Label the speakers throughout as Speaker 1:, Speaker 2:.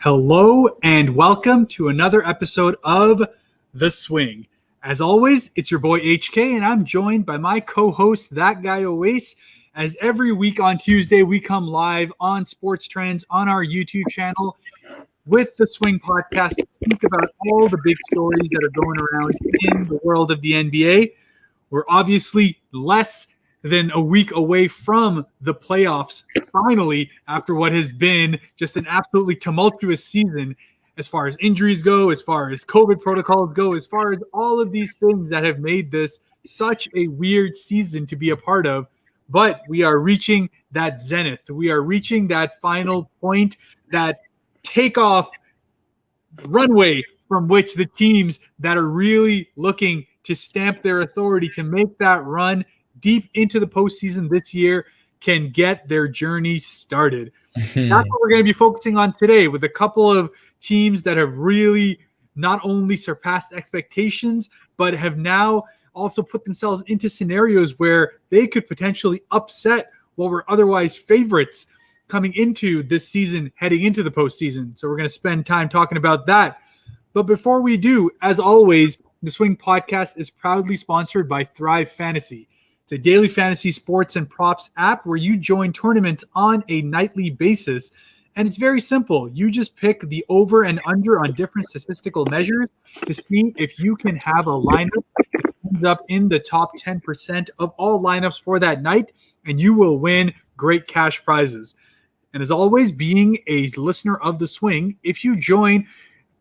Speaker 1: Hello and welcome to another episode of The Swing. As always, it's your boy HK and I'm joined by my co-host, that guy Owais. As every week on Tuesday, we come live on SportsTrends on our YouTube channel with The Swing podcast to speak about all the big stories that are going around in the world of the NBA. We're obviously less than a week away from the playoffs, finally, after what has been just an absolutely tumultuous season as far as injuries go, as far as COVID protocols go, as far as all of these things that have made this such a weird season to be a part of. But we are reaching that zenith. We are reaching that final point, that takeoff runway from which the teams that are really looking to stamp their authority to make that run deep into the postseason this year can get their journey started. That's what we're going to be focusing on today, with a couple of teams that have really not only surpassed expectations, but have now also put themselves into scenarios where they could potentially upset what were otherwise favorites coming into this season, heading into the postseason. So we're going to spend time talking about that. But before we do, as always, the Swing Podcast is proudly sponsored by Thrive Fantasy. It's a daily fantasy sports and props app where you join tournaments on a nightly basis. And it's very simple. You just pick the over and under on different statistical measures to see if you can have a lineup that ends up in the top 10% of all lineups for that night, and you will win great cash prizes. And as always, being a listener of The Swing, if you join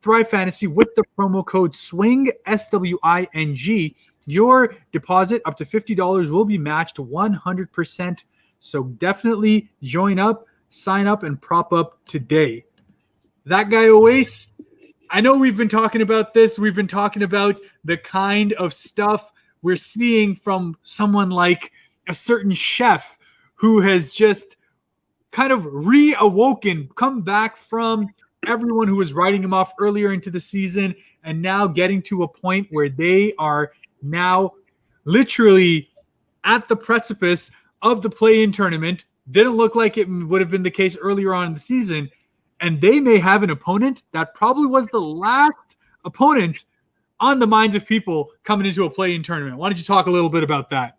Speaker 1: Thrive Fantasy with the promo code SWING, SWING, your deposit up to $50 will be matched 100%. So definitely join up, sign up, and prop up today. That guy Owais, I know we've been talking about this. We've been talking about the kind of stuff we're seeing from someone like a certain chef who has just kind of reawoken, come back from everyone who was writing him off earlier into the season, and now getting to a point where they are now literally at the precipice of the play-in tournament. Didn't look like it would have been the case earlier on in the season, and they may have an opponent that probably was the last opponent on the minds of people coming into a play-in tournament. Why don't you talk a little bit about that?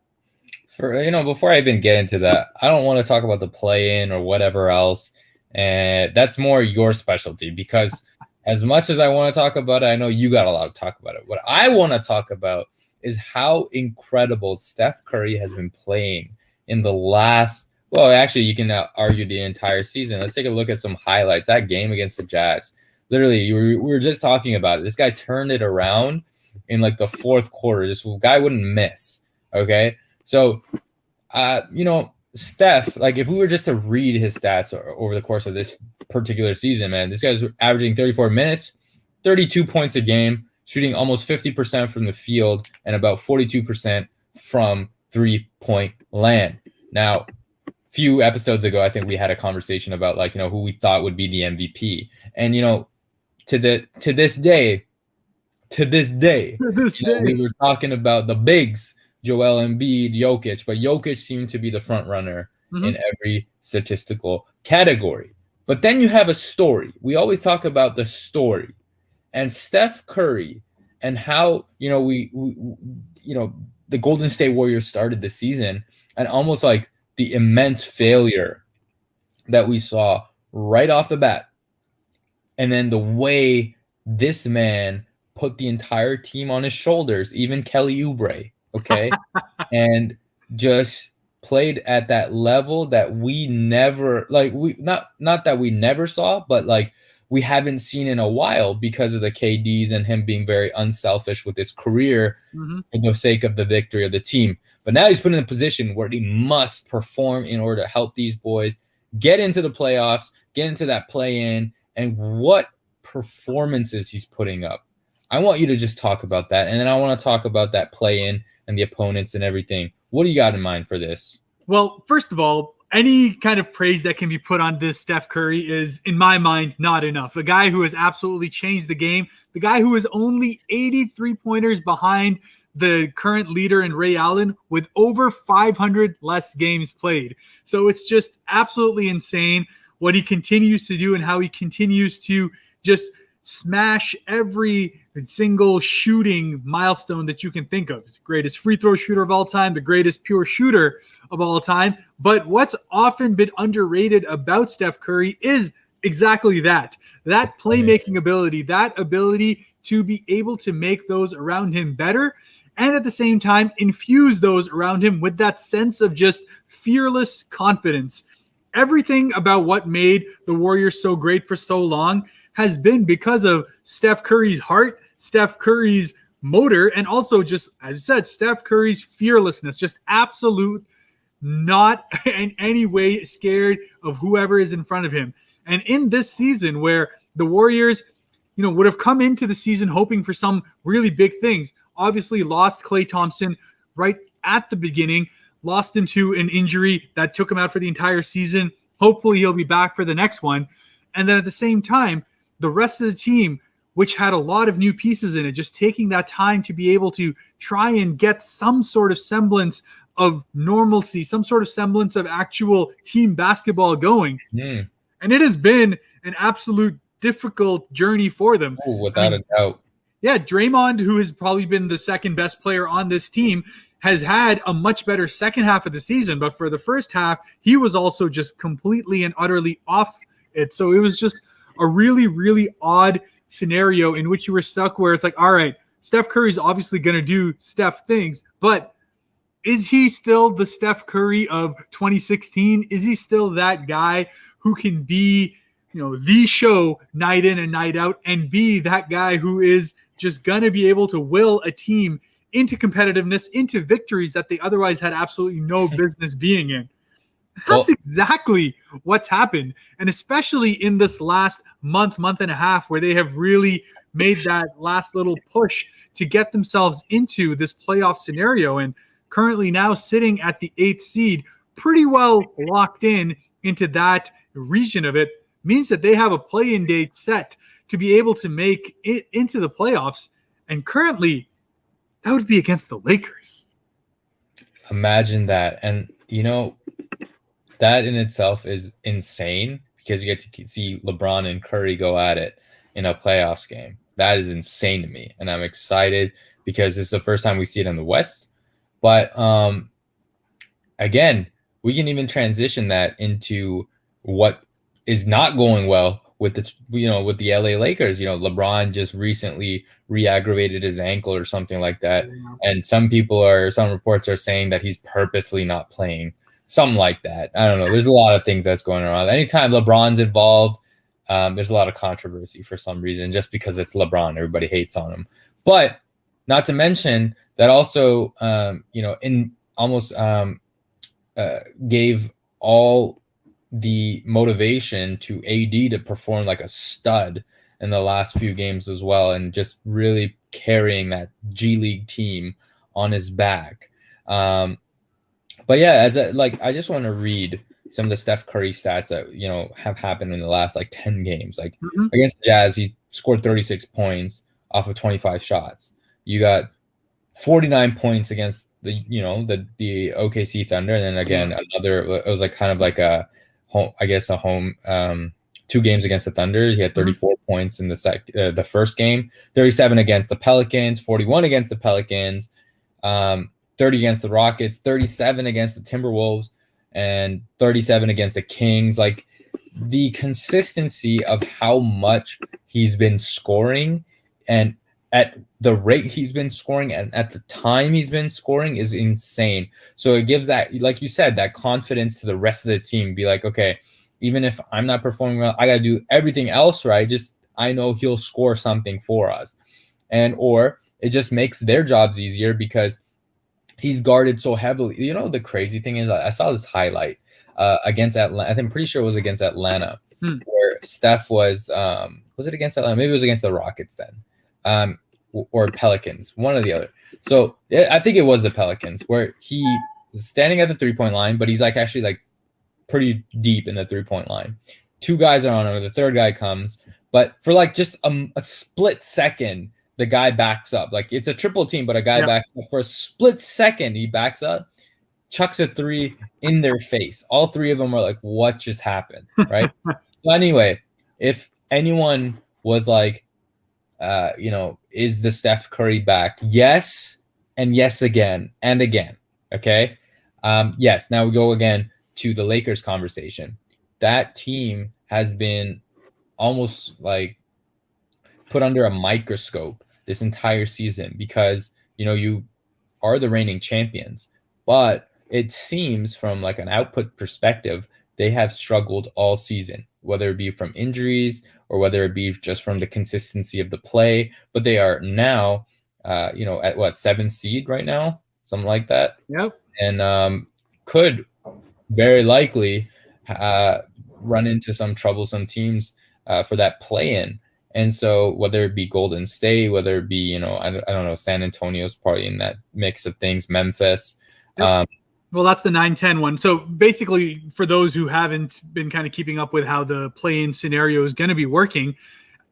Speaker 2: Before I even get into that, I don't want to talk about the play-in or whatever else, and that's more your specialty, because as much as I want to talk about it, I know you got a lot to talk about it. What I want to talk about is how incredible Steph Curry has been playing in the last, well, actually, you can argue the entire season. Let's take a look at some highlights. That game against the Jazz, literally, we were just talking about it. This guy turned it around in like the fourth quarter. This guy wouldn't miss, okay? So, Steph, like if we were just to read his stats over the course of this particular season, man, this guy's averaging 34 minutes, 32 points a game, shooting almost 50% from the field and about 42% from three-point land. Now, a few episodes ago, I think we had a conversation about who we thought would be the MVP. And, to this day, we were talking about the bigs, Joel Embiid, Jokic, but Jokic seemed to be the front runner in every statistical category. But then you have a story. We always talk about the story, and Steph Curry, and how the Golden State Warriors started the season, and almost like the immense failure that we saw right off the bat, and then the way this man put the entire team on his shoulders, even Kelly Oubre, okay, and just played at that level that we never not that we never saw, but we haven't seen in a while, because of the KDs and him being very unselfish with his career for the sake of the victory of the team. But now he's put in a position where he must perform in order to help these boys get into the playoffs, get into that play-in, and what performances he's putting up. I want you to just talk about that, and then I want to talk about that play-in and the opponents and everything. What do you got in mind for this?
Speaker 1: Well, first of all, any kind of praise that can be put on this Steph Curry is, in my mind, not enough. The guy who has absolutely changed the game, the guy who is only 83 pointers behind the current leader in Ray Allen with over 500 less games played. So it's just absolutely insane what he continues to do and how he continues to just smash every single shooting milestone that you can think of. He's the greatest free throw shooter of all time, the greatest pure shooter of all time. But what's often been underrated about Steph Curry is exactly that playmaking ability, that ability to be able to make those around him better, and at the same time infuse those around him with that sense of just fearless confidence. Everything about what made the Warriors so great for so long has been because of Steph Curry's heart, Steph Curry's motor, and also just, as I said, Steph Curry's fearlessness, just absolute, not in any way scared of whoever is in front of him. And in this season where the Warriors, would have come into the season hoping for some really big things, obviously lost Klay Thompson right at the beginning, lost him to an injury that took him out for the entire season. Hopefully he'll be back for the next one. And then at the same time, the rest of the team, which had a lot of new pieces in it, just taking that time to be able to try and get some sort of semblance of normalcy, some sort of semblance of actual team basketball going.
Speaker 2: Mm.
Speaker 1: And it has been an absolute difficult journey for them.
Speaker 2: Oh, without a doubt.
Speaker 1: Yeah, Draymond, who has probably been the second best player on this team, has had a much better second half of the season. But for the first half, he was also just completely and utterly off it. So it was just a really, really odd scenario in which you were stuck where it's like, all right, Steph Curry's obviously going to do Steph things, but is he still the Steph Curry of 2016? Is he still that guy who can be, the show night in and night out and be that guy who is just going to be able to will a team into competitiveness, into victories that they otherwise had absolutely no business being in? That's exactly what's happened. And especially in this last month and a half, where they have really made that last little push to get themselves into this playoff scenario. And currently now sitting at the 8th seed, pretty well locked into that region of it, means that they have a play-in date set to be able to make it into the playoffs. And currently, that would be against the Lakers.
Speaker 2: Imagine that. And, that in itself is insane because you get to see LeBron and Curry go at it in a playoffs game. That is insane to me. And I'm excited because this is the first time we see it in the West. But again, we can even transition that into what is not going well with the LA Lakers. LeBron just recently re-aggravated his ankle or something like that. And some reports are saying that he's purposely not playing. Something like that. I don't know. There's a lot of things that's going around. Anytime LeBron's involved, there's a lot of controversy for some reason, just because it's LeBron. Everybody hates on him. But not to mention that also, gave all the motivation to AD to perform like a stud in the last few games as well, and just really carrying that G League team on his back. But yeah, I just want to read some of the Steph Curry stats that have happened in the last 10 games. Against the Jazz, he scored 36 points off of 25 shots. You got 49 points against the OKC Thunder, and then again another. It was a home 2 games against the Thunder. He had 34 points in the first game, 37 against the Pelicans, 41 against the Pelicans. 30 against the Rockets, 37 against the Timberwolves, and 37 against the Kings. The consistency of how much he's been scoring and at the rate he's been scoring and at the time he's been scoring is insane. So it gives that, like you said, that confidence to the rest of the team. Be like, okay, even if I'm not performing well, I got to do everything else right. I know he'll score something for us. Or it just makes their jobs easier because he's guarded so heavily. The crazy thing is, I saw this highlight against Atlanta. I'm pretty sure it was against Atlanta, where Steph was it against Atlanta? Maybe it was against the Rockets then, or Pelicans, one or the other. So I think it was the Pelicans, where he is standing at the 3-point line, but he's actually pretty deep in the 3-point line. 2 guys are on him. The third guy comes, but for just a split second, the guy backs up. It's a triple team, but a guy backs up for a split second. He backs up. chucks a three in their face. All three of them are like, what just happened, right? So anyway, if anyone was like, is the Steph Curry back? Yes, and yes again and again, okay? Yes, now we go again to the Lakers conversation. That team has been almost like put under a microscope this entire season because, you are the reigning champions. But it seems from like an output perspective, they have struggled all season, whether it be from injuries or whether it be just from the consistency of the play. But they are now, at what, 7th seed right now? Something like that.
Speaker 1: Yep.
Speaker 2: And could very likely run into some troublesome teams for that play-in. And so whether it be Golden State, whether it be, I don't know, San Antonio's probably in that mix of things, Memphis.
Speaker 1: Yep. Well, that's the 9-10 one. So basically, for those who haven't been kind of keeping up with how the play-in scenario is going to be working,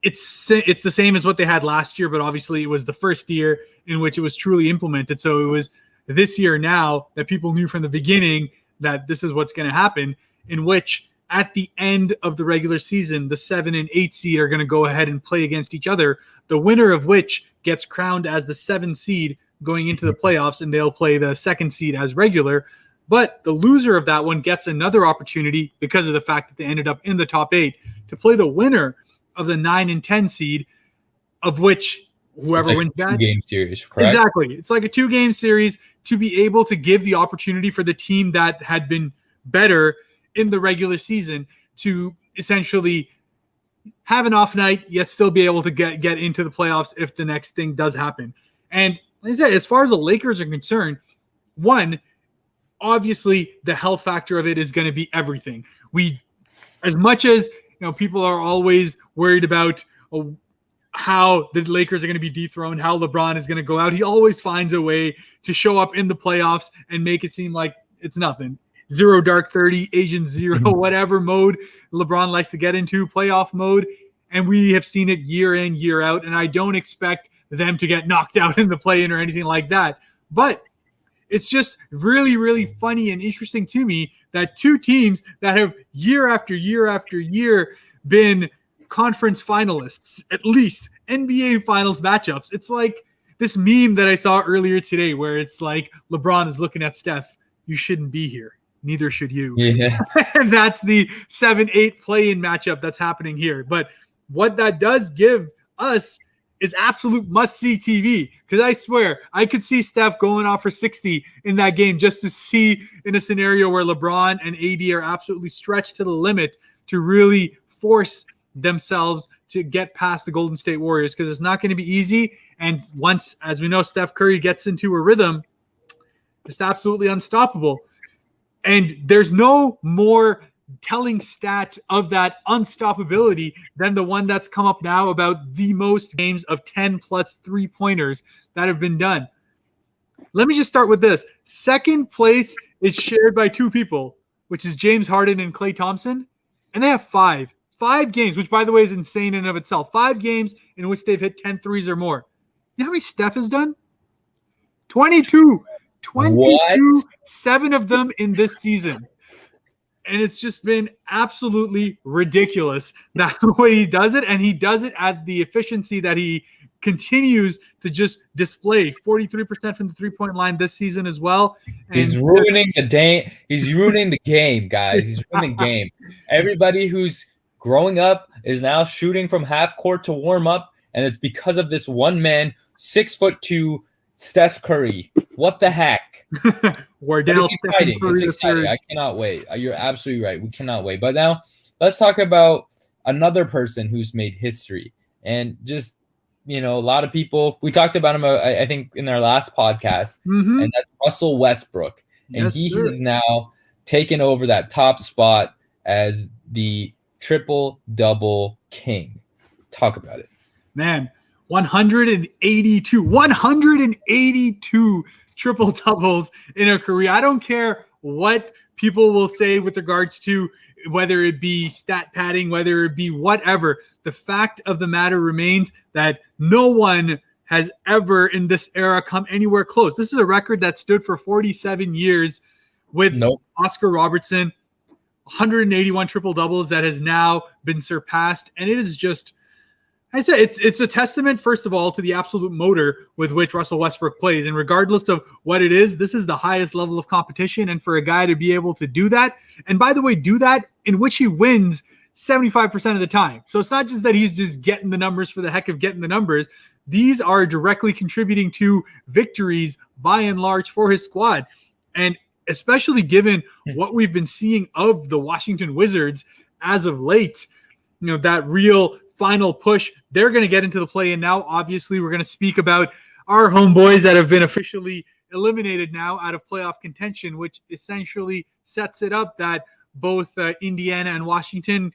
Speaker 1: it's the same as what they had last year, but obviously it was the first year in which it was truly implemented. So it was this year now that people knew from the beginning that this is what's going to happen, in which at the end of the regular season, the 7 and 8 seed are going to go ahead and play against each other, the winner of which gets crowned as the 7 seed going into the playoffs, and they'll play the 2nd seed as regular. But the loser of that one gets another opportunity because of the fact that they ended up in the top 8 to play the winner of the 9 and 10 seed, of which whoever wins that
Speaker 2: 2-game series, correct?
Speaker 1: Exactly. It's like a 2-game series to be able to give the opportunity for the team that had been better in the regular season to essentially have an off night, yet still be able to get into the playoffs if the next thing does happen. And like I said, as far as the Lakers are concerned, one, obviously the health factor of it is going to be everything. As much as people are always worried about how the Lakers are going to be dethroned, how LeBron is going to go out, he always finds a way to show up in the playoffs and make it seem like it's nothing. 0 dark 30, Asian 0, whatever mode LeBron likes to get into, playoff mode. And we have seen it year in, year out. And I don't expect them to get knocked out in the play-in or anything like that. But it's just really, really funny and interesting to me that two teams that have year after year after year been conference finalists, at least NBA finals matchups. It's like this meme that I saw earlier today where it's like LeBron is looking at Steph, you shouldn't be here. Neither should you.
Speaker 2: Yeah.
Speaker 1: And that's the 7-8 play-in matchup that's happening here. But what that does give us is absolute must-see TV. Because I swear, I could see Steph going off for 60 in that game just to see in a scenario where LeBron and AD are absolutely stretched to the limit to really force themselves to get past the Golden State Warriors, because it's not going to be easy. And once, as we know, Steph Curry gets into a rhythm, it's absolutely unstoppable. And there's no more telling stat of that unstoppability than the one that's come up now about the most games of 10 plus 3-pointers that have been done. Let me just start with this. Second place is shared by 2 people, which is James Harden and Klay Thompson. And they have 5 games, which by the way is insane in and of itself. 5 games in which they've hit 10 threes or more. You know how many Steph has done? 22. 22, 7 of them in this season. And it's just been absolutely ridiculous that way he does it. And he does it at the efficiency that he continues to just display. 43% from the 3-point line this season as well. And
Speaker 2: he's ruining the day. He's ruining the game, guys. He's ruining the game. Everybody who's growing up is now shooting from half court to warm up. And it's because of this one man, 6'2", Steph Curry. What the heck?
Speaker 1: It's
Speaker 2: exciting. It's exciting. I cannot wait. You're absolutely right. We cannot wait. But now let's talk about another person who's made history. And just, a lot of people, we talked about him, I think, in our last podcast, and that's Russell Westbrook. And
Speaker 1: yes,
Speaker 2: he
Speaker 1: sir.
Speaker 2: has now taken over that top spot as the triple-double king. Talk about it.
Speaker 1: Man, 182 triple doubles in a career. I don't care what people will say with regards to whether it be stat padding, whether it be whatever. The fact of the matter remains that no one has ever in this era come anywhere close. This is a record that stood for 47 years with
Speaker 2: Nope.
Speaker 1: Oscar Robertson, 181 triple doubles that has now been surpassed. And it is just, I said, it's a testament, first of all, to the absolute motor with which Russell Westbrook plays. And regardless of what it is, this is the highest level of competition. And for a guy to be able to do that, and by the way, do that in which he wins 75% of the time. So it's not just that he's just getting the numbers for the heck of getting the numbers. These are directly contributing to victories by and large for his squad. And especially given what we've been seeing of the Washington Wizards as of late, that real final push, they're going to get into the play-in now. Obviously, we're going to speak about our homeboys that have been officially eliminated now out of playoff contention, which essentially sets it up that both Indiana and Washington,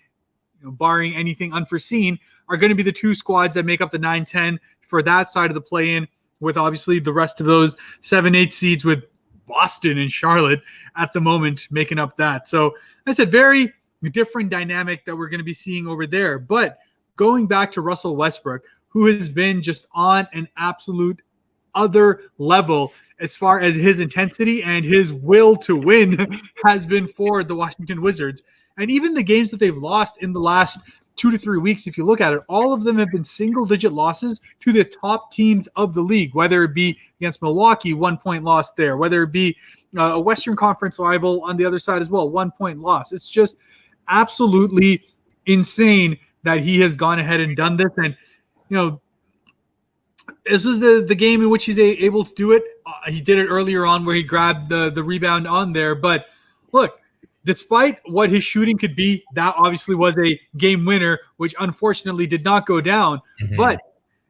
Speaker 1: barring anything unforeseen, are going to be the two squads that make up the 9-10 for that side of the play-in, with obviously the rest of those 7-8 seeds with Boston and Charlotte at the moment making up that. So I said, very different dynamic that we're going to be seeing over there. But going back to Russell Westbrook, who has been just on an absolute other level as far as his intensity and his will to win has been for the Washington Wizards. And even the games that they've lost in the last 2 to 3 weeks, if you look at it, all of them have been single-digit losses to the top teams of the league, whether it be against Milwaukee, 1 point loss there, whether it be a Western Conference rival on the other side as well, 1 point loss. It's just absolutely insane that he has gone ahead and done this. And, this was the game in which he's able to do it. He did it earlier on where he grabbed the rebound on there. But look, despite what his shooting could be, that obviously was a game winner, which unfortunately did not go down. Mm-hmm. But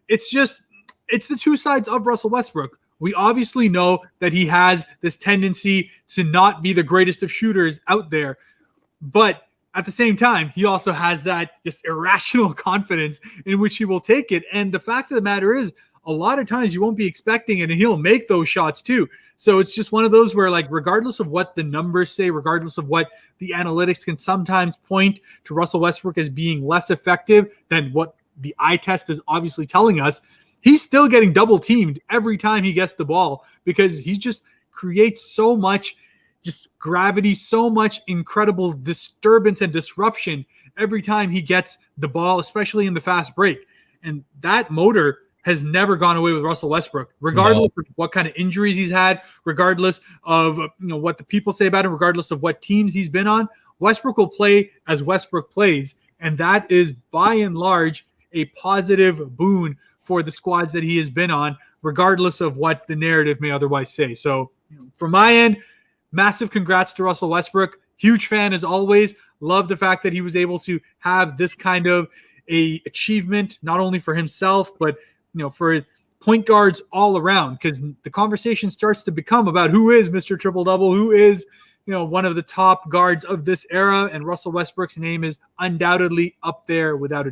Speaker 1: it's the two sides of Russell Westbrook. We obviously know that he has this tendency to not be the greatest of shooters out there. But at the same time, he also has that just irrational confidence in which he will take it. And the fact of the matter is, a lot of times you won't be expecting it, and he'll make those shots too. So it's just one of those where, like, regardless of what the numbers say, regardless of what the analytics can sometimes point to Russell Westbrook as being less effective than what the eye test is obviously telling us, he's still getting double teamed every time he gets the ball because he just creates so much just gravity, so much incredible disturbance and disruption every time he gets the ball, especially in the fast break. And that motor has never gone away with Russell Westbrook, regardless of what kind of injuries he's had, regardless of what the people say about him, regardless of what teams he's been on. Westbrook will play as Westbrook plays, and that is by and large a positive boon for the squads that he has been on, regardless of what the narrative may otherwise say. So from my end, massive congrats to Russell Westbrook. Huge fan as always. Love the fact that he was able to have this kind of a achievement, not only for himself, but for point guards all around, because the conversation starts to become about who is Mr. Triple-Double, who is, one of the top guards of this era, and Russell Westbrook's name is undoubtedly up there without a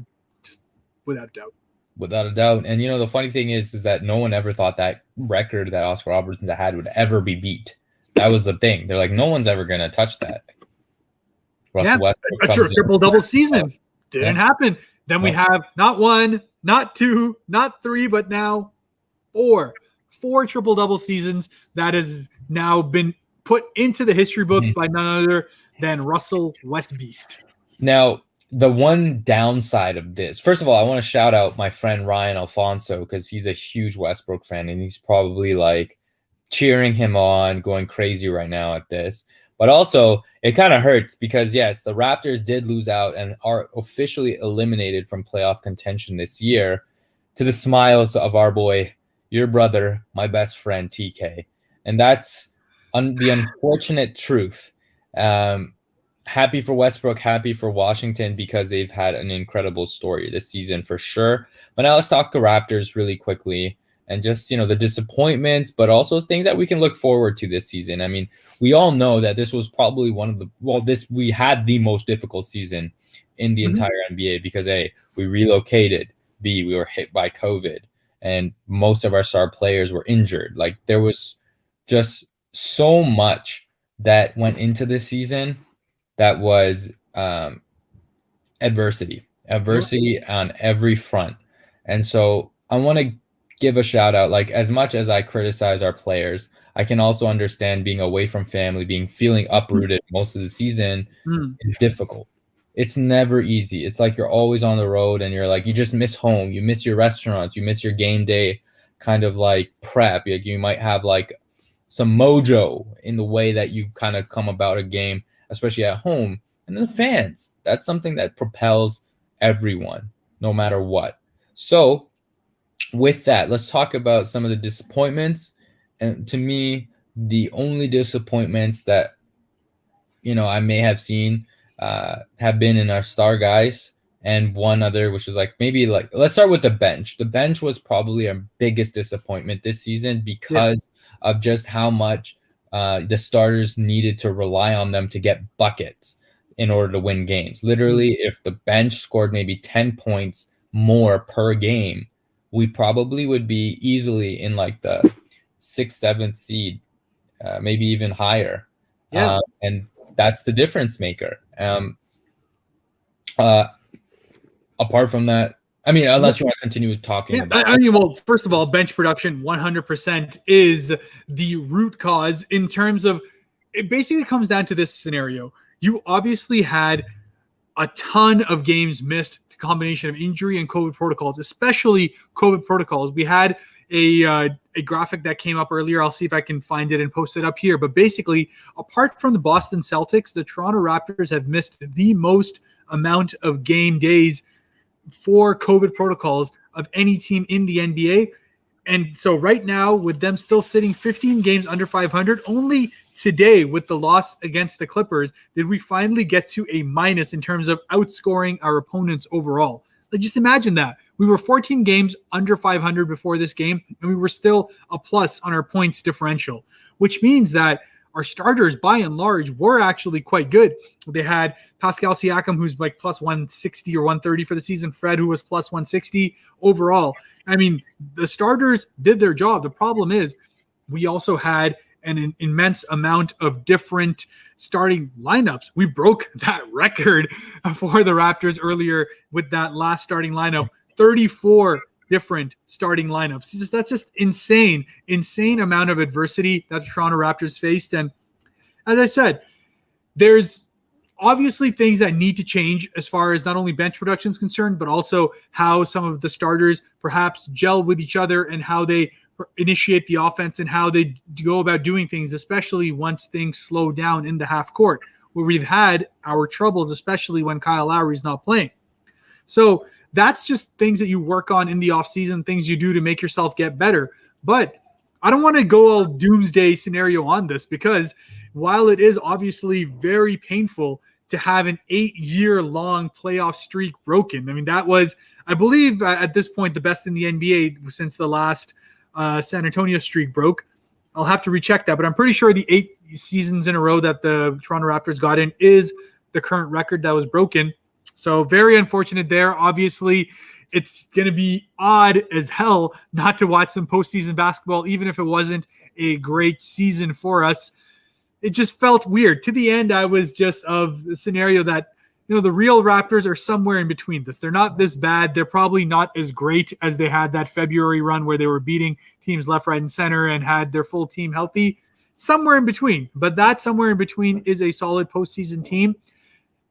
Speaker 1: doubt.
Speaker 2: Without a doubt. And, the funny thing is that no one ever thought that record that Oscar Robertson had would ever be beat. That was the thing. They're like, no one's ever going to touch that.
Speaker 1: Russell Westbrook a triple-double season. Didn't happen. Then we have not one, not two, not three, but now four triple-double seasons that has now been put into the history books by none other than Russell Westbeast.
Speaker 2: Now, the one downside of this, first of all, I want to shout out my friend Ryan Alfonso because he's a huge Westbrook fan and he's probably like cheering him on, going crazy right now at this. But also, it kind of hurts because, yes, the Raptors did lose out and are officially eliminated from playoff contention this year, to the smiles of our boy, your brother, my best friend, TK. And that's the unfortunate truth. Happy for Westbrook, happy for Washington because they've had an incredible story this season for sure. But now let's talk the Raptors really quickly. And just, the disappointments, but also things that we can look forward to this season. I mean, we all know that this was probably we had the most difficult season in the entire NBA because A, we relocated, B, we were hit by COVID, and most of our star players were injured. Like, there was just so much that went into this season that was adversity on every front. And so I want to give a shout out. Like, as much as I criticize our players, I can also understand being away from family, feeling uprooted most of the season is difficult. It's never easy. It's like you're always on the road and you're like, you just miss home. You miss your restaurants. You miss your game day kind of like prep. Like, you might have like some mojo in the way that you kind of come about a game, especially at home. And then the fans, that's something that propels everyone, no matter what. So with that, let's talk about some of the disappointments. And to me, the only disappointments that, I may have seen have been in our star guys, and one other, which is like, maybe like, let's start with the bench. The bench was probably our biggest disappointment this season because of just how much the starters needed to rely on them to get buckets in order to win games. Literally, if the bench scored maybe 10 points more per game, we probably would be easily in like the 6th, 7th seed, maybe even higher. And that's the difference maker. Apart from that, I mean, unless you want to continue talking about
Speaker 1: I mean, well, first of all, bench production 100% is the root cause in terms of, it basically comes down to this scenario. You obviously had a ton of games missed, combination of injury and COVID protocols, especially COVID protocols. We had a graphic that came up earlier. I'll see if I can find it and post it up here. But basically, apart from the Boston Celtics, the Toronto Raptors have missed the most amount of game days for COVID protocols of any team in the NBA. And so right now, with them still sitting 15 games under 500, only today with the loss against the Clippers did we finally get to a minus in terms of outscoring our opponents overall. Like, just imagine that. We were 14 games under 500 before this game, and we were still a plus on our points differential, which means that our starters, by and large, were actually quite good. They had Pascal Siakam, who's like plus 160 or 130 for the season. Fred, who was plus 160 overall. I mean, the starters did their job. The problem is we also had an immense amount of different starting lineups. We broke that record for the Raptors earlier with that last starting lineup. 34 different starting lineups. That's just insane amount of adversity that the Toronto Raptors faced. And as I said, there's obviously things that need to change as far as not only bench production is concerned, but also how some of the starters perhaps gel with each other and how they initiate the offense and how they go about doing things, especially once things slow down in the half court, where we've had our troubles, especially when Kyle Lowry is not playing. So that's just things that you work on in the offseason, things you do to make yourself get better. But I don't want to go all doomsday scenario on this, because while it is obviously very painful to have an 8-year-long playoff streak broken, I mean, that was, I believe, at this point, the best in the NBA since the last San Antonio streak broke. I'll have to recheck that, but I'm pretty sure the 8 seasons in a row that the Toronto Raptors got in is the current record that was broken. So very unfortunate there. Obviously, it's going to be odd as hell not to watch some postseason basketball, even if it wasn't a great season for us. It just felt weird. To the end, I was just of the scenario that, the real Raptors are somewhere in between this. They're not this bad. They're probably not as great as they had that February run where they were beating teams left, right, and center and had their full team healthy. Somewhere in between. But that somewhere in between is a solid postseason team.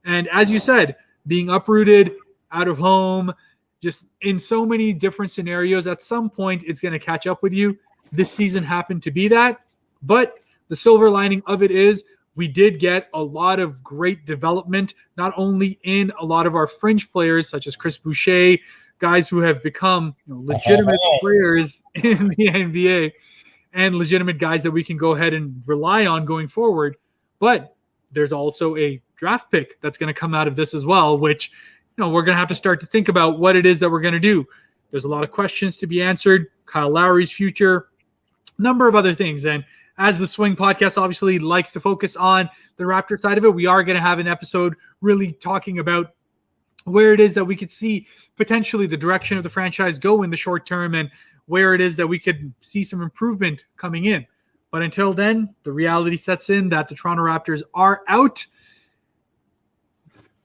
Speaker 1: And as you said, being uprooted, out of home, just in so many different scenarios, at some point it's going to catch up with you. This season happened to be that. But the silver lining of it is we did get a lot of great development, not only in a lot of our fringe players, such as Chris Boucher, guys who have become legitimate players in the NBA, and legitimate guys that we can go ahead and rely on going forward. But there's also a draft pick that's going to come out of this as well, which we're going to have to start to think about what it is that we're going to do. There's a lot of questions to be answered. Kyle Lowry's future, a number of other things. And as the Swing podcast obviously likes to focus on the Raptor side of it, we are going to have an episode really talking about where it is that we could see potentially the direction of the franchise go in the short term and where it is that we could see some improvement coming in. But until then, the reality sets in that the Toronto Raptors are out.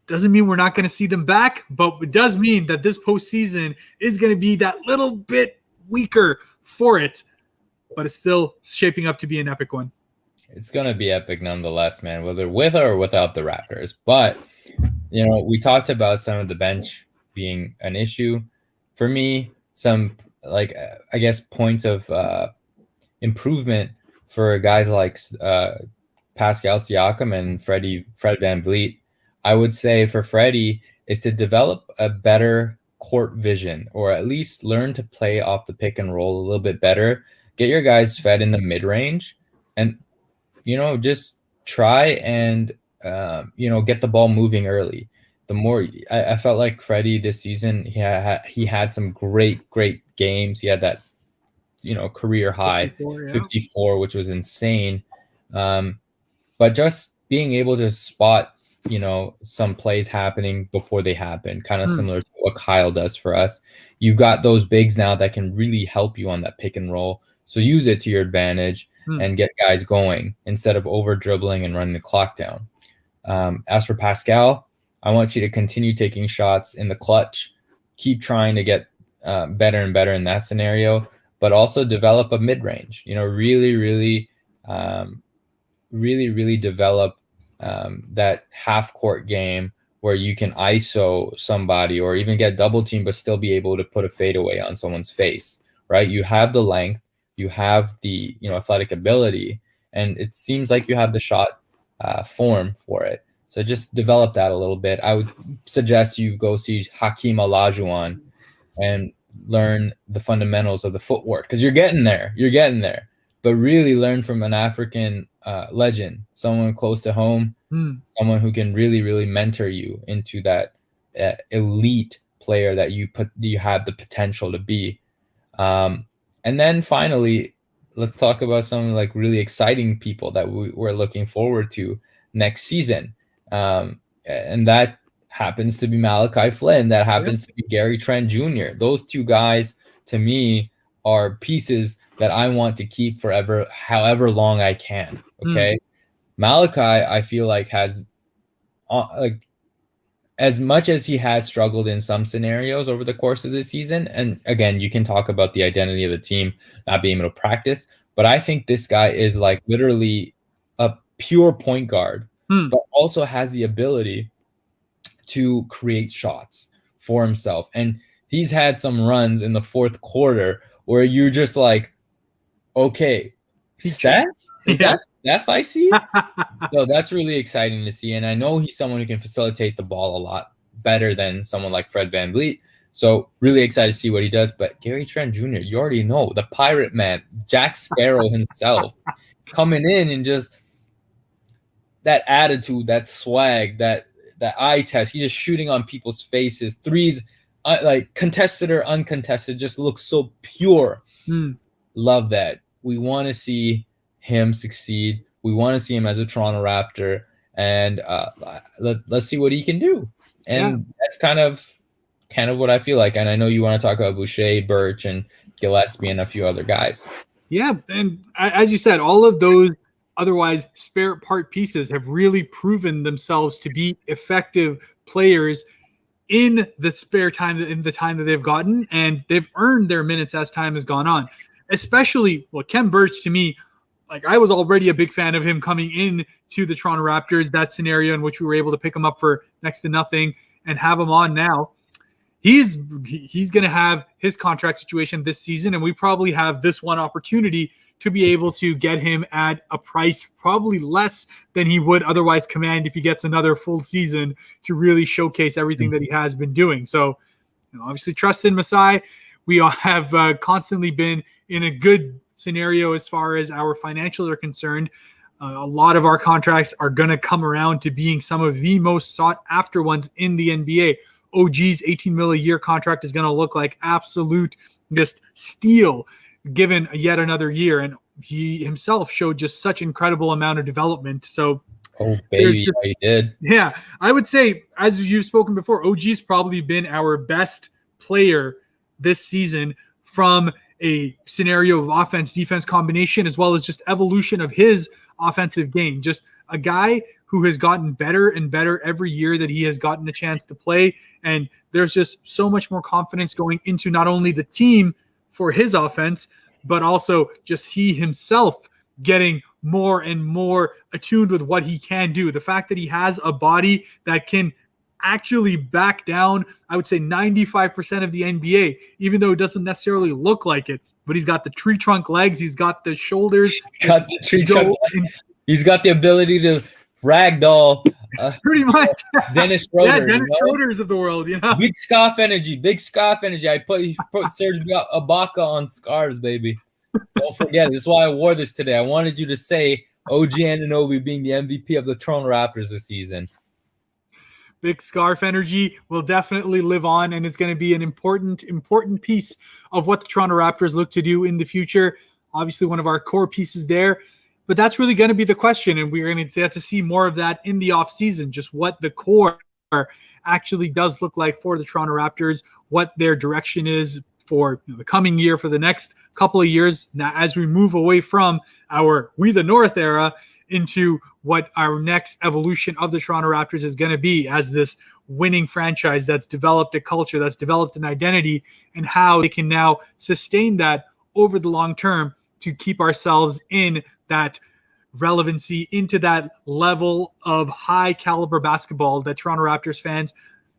Speaker 1: Doesn't mean we're not going to see them back, but it does mean that this postseason is going to be that little bit weaker for it, but it's still shaping up to be an epic one.
Speaker 2: It's going to be epic nonetheless, man, whether with or without the Raptors. But, we talked about some of the bench being an issue. For me, some, I guess, points of improvement for guys like Pascal Siakam and Fred VanVleet. I would say for Freddie is to develop a better court vision, or at least learn to play off the pick and roll a little bit better. Get your guys fed in the mid-range and just try and, get the ball moving early. The more I felt like Freddie this season, he had some great games. He had that, career high 54, which was insane. But just being able to spot, some plays happening before they happen, kind of similar to what Kyle does for us. You've got those bigs now that can really help you on that pick and roll. So use it to your advantage and get guys going instead of over dribbling and running the clock down. As for Pascal, I want you to continue taking shots in the clutch, keep trying to get better and better in that scenario, but also develop a mid-range, really develop that half-court game where you can ISO somebody or even get double team, but still be able to put a fadeaway on someone's face, right? You have the length, you have the athletic ability, and it seems like you have the shot form for it. So just develop that a little bit. I would suggest you go see Hakeem Olajuwon and learn the fundamentals of the footwork, because you're getting there. But really learn from an African legend, someone close to home, someone who can really mentor you into that elite player that you have the potential to be. And then finally, let's talk about some really exciting people that we're looking forward to next season. And that happens to be Malachi Flynn. That happens to be Gary Trent Jr. Those two guys, to me, are pieces that I want to keep forever, however long I can. Okay. Malachi, I feel like has as much as he has struggled in some scenarios over the course of this season. And again, you can talk about the identity of the team not being able to practice, but I think this guy is literally a pure point guard, but also has the ability to create shots for himself. And he's had some runs in the fourth quarter where you're just like, okay, Steph? Is that Steph I see? So that's really exciting to see. And I know he's someone who can facilitate the ball a lot better than someone like Fred VanVleet. So really excited to see what he does. But Gary Trent Jr., you already know, the Pirate Man, Jack Sparrow himself, coming in and just that attitude, that swag, that eye test. He's just shooting on people's faces. Threes, contested or uncontested, just looks so pure. Love that. We want to see him succeed. We want to see him as a Toronto Raptor, and let's see what he can do. And that's kind of what I feel like. And I know you want to talk about Boucher, Birch, and Gillespie, and a few other guys. Yeah,
Speaker 1: and as you said, all of those otherwise spare part pieces have really proven themselves to be effective players in the spare time, in the time that they've gotten, and they've earned their minutes as time has gone on. Especially, Kem Birch, to me, I was already a big fan of him coming in to the Toronto Raptors, that scenario in which we were able to pick him up for next to nothing and have him on now. He's going to have his contract situation this season, and we probably have this one opportunity to be able to get him at a price probably less than he would otherwise command if he gets another full season to really showcase everything that he has been doing. So, obviously, trust in Masai. We all have constantly been in a good scenario as far as our financials are concerned. A lot of our contracts are going to come around to being some of the most sought after ones in the NBA. OG's $18 million a year contract is going to look like absolute just steal given yet another year. And he himself showed just such incredible amount of development. So,
Speaker 2: he did.
Speaker 1: Yeah, I would say, as you've spoken before, OG's probably been our best player this season from a scenario of offense-defense combination, as well as just evolution of his offensive game. Just a guy who has gotten better and better every year that he has gotten a chance to play. And there's just so much more confidence going into not only the team for his offense, but also just he himself getting more and more attuned with what he can do. The fact that he has a body that can actually back down, I would say 95% of the NBA, even though it doesn't necessarily look like it. But he's got the tree trunk legs. He's got the shoulders.
Speaker 2: He's got the tree trunk. He's got the ability to ragdoll.
Speaker 1: Pretty much.
Speaker 2: Dennis Schroeder.
Speaker 1: Yeah, Dennis Schroeder's of the world,
Speaker 2: Big scarf energy. I put Serge Ibaka on scarves, baby. Don't forget it. That's why I wore this today. I wanted you to say OG Anunoby being the MVP of the Toronto Raptors this season.
Speaker 1: Big scarf energy will definitely live on, and it's going to be an important piece of what the Toronto Raptors look to do in the future. Obviously, one of our core pieces there, but that's really going to be the question, and we're going to get to see more of that in the offseason, just what the core actually does look like for the Toronto Raptors, what their direction is for the coming year, for the next couple of years, now as we move away from our We the North era into what our next evolution of the Toronto Raptors is going to be as this winning franchise that's developed a culture, that's developed an identity, and how they can now sustain that over the long term to keep ourselves in that relevancy, into that level of high caliber basketball that Toronto Raptors fans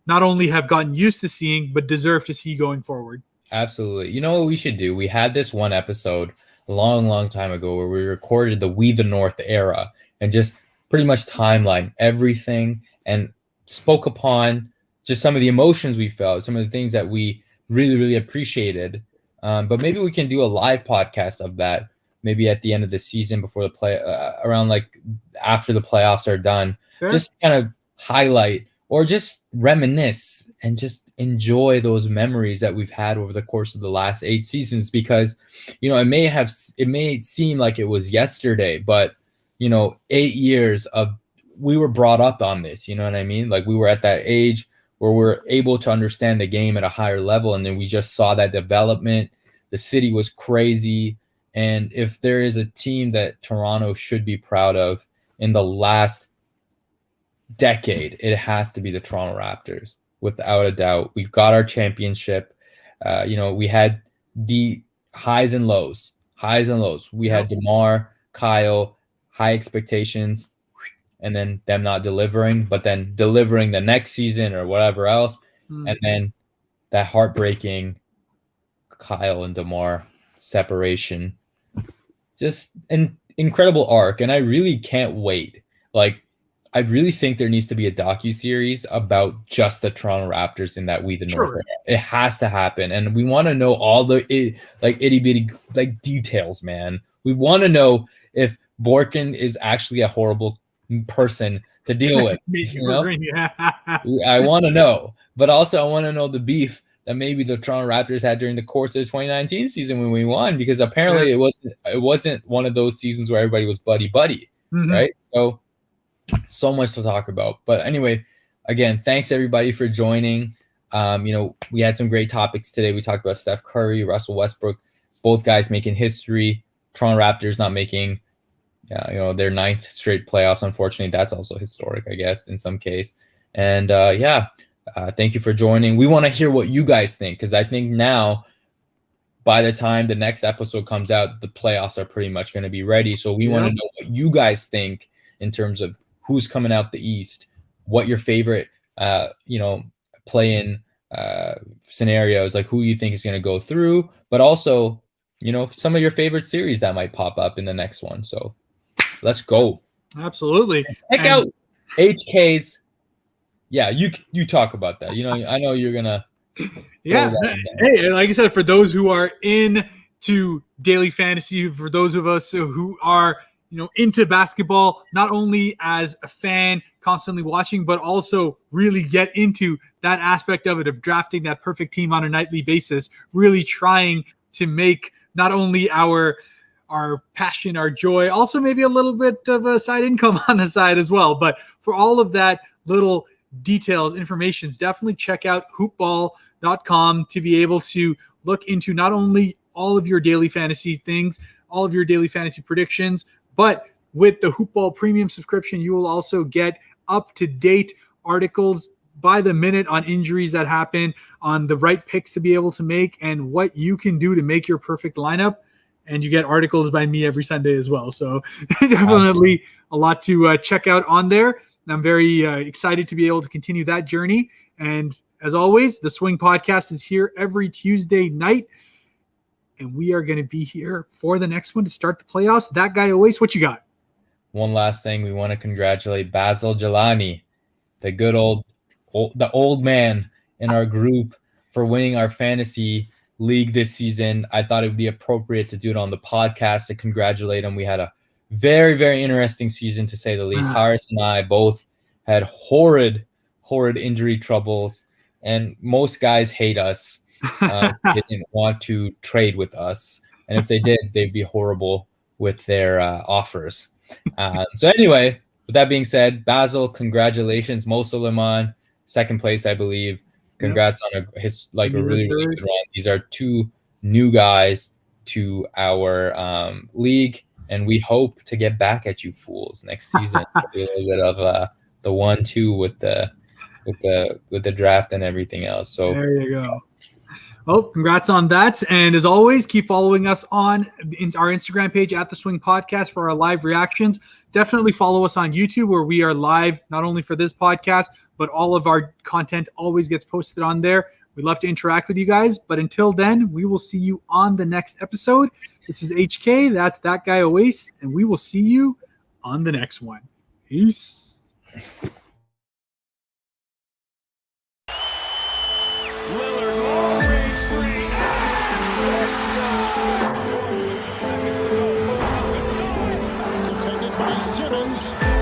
Speaker 1: not only have gotten used to seeing, but deserve to see going forward.
Speaker 2: Absolutely. You know what we should do? We had this one episode a long time ago where we recorded the We the North era and just pretty much timeline everything and spoke upon just some of the emotions we felt, some of the things that we really appreciated. But maybe we can do a live podcast of that, maybe at the end of the season before the play, around like after the playoffs are done,
Speaker 1: Sure.
Speaker 2: Just kind of highlight or just reminisce and just enjoy those memories that we've had over the course of the last 8 seasons, because, it may seem like it was yesterday, but 8 years of, we were brought up on this, you know what I mean? Like we were at that age where we're able to understand the game at a higher level. And then we just saw that development. The city was crazy. And if there is a team that Toronto should be proud of in the last decade, it has to be the Toronto Raptors, without a doubt. We got our championship. We had the highs and lows. We had DeMar, Kyle, high expectations, and then them not delivering, but then delivering the next season or whatever else. And then that heartbreaking Kyle and DeMar separation. Just an incredible arc. And I really can't wait. Like, I really think there needs to be a docuseries about just the Toronto Raptors in that We the North era. It has to happen. And we want to know all the itty bitty details, man. We want to know if Borkin is actually a horrible person to deal with. I want to know. But also I want to know the beef that maybe the Toronto Raptors had during the course of the 2019 season when we won, because apparently it wasn't one of those seasons where everybody was buddy, right? So much to talk about. But anyway, again, thanks everybody for joining. We had some great topics today. We talked about Steph Curry, Russell Westbrook, both guys making history. Toronto Raptors not making their 9th straight playoffs. Unfortunately, that's also historic, I guess, in some case. And thank you for joining. We want to hear what you guys think, because I think now, by the time the next episode comes out, the playoffs are pretty much going to be ready. So we want to know what you guys think in terms of who's coming out the East, what your favorite, play-in scenarios, like who you think is going to go through, but also, some of your favorite series that might pop up in the next one. So let's go.
Speaker 1: Absolutely.
Speaker 2: Check out HK's. Yeah, you talk about that. I know you're going to.
Speaker 1: Yeah. Hey, like I said, for those who are into daily fantasy, for those of us who are into basketball, not only as a fan, constantly watching, but also really get into that aspect of it, of drafting that perfect team on a nightly basis, really trying to make not only our passion, our joy, also maybe a little bit of a side income on the side as well. But for all of that little details, informations, definitely check out hoopball.com to be able to look into not only all of your daily fantasy things, all of your daily fantasy predictions, but with the Hoopball premium subscription, you will also get up-to-date articles by the minute on injuries that happen, on the right picks to be able to make, and what you can do to make your perfect lineup. And you get articles by me every Sunday as well. So definitely a lot to check out on there. And I'm very excited to be able to continue that journey. And as always, the Swing Podcast is here every Tuesday night. And we are going to be here for the next one to start the playoffs. That guy, Owais, what you got?
Speaker 2: One last thing, we want to congratulate Basil Jelani, the good the old man in our group, for winning our fantasy league this season. I thought it would be appropriate to do it on the podcast to congratulate him. We had a very, very interesting season, to say the least. Harris and I both had horrid injury troubles, and most guys hate us. They didn't want to trade with us, and if they did, they'd be horrible with their offers. So anyway, with that being said, Basil, congratulations. Mo Suleiman, second place, I believe. Congrats on a really good run. These are two new guys to our league, and we hope to get back at you fools next season. A little bit of the 1-2 with the draft and everything else. So
Speaker 1: there you go. Well, congrats on that. And as always, keep following us on our Instagram page at The Swing Podcast for our live reactions. Definitely follow us on YouTube, where we are live, not only for this podcast, but all of our content always gets posted on there. We'd love to interact with you guys. But until then, we will see you on the next episode. This is HK. That's that guy, Owais. And we will see you on the next one. Peace.
Speaker 3: Simmons.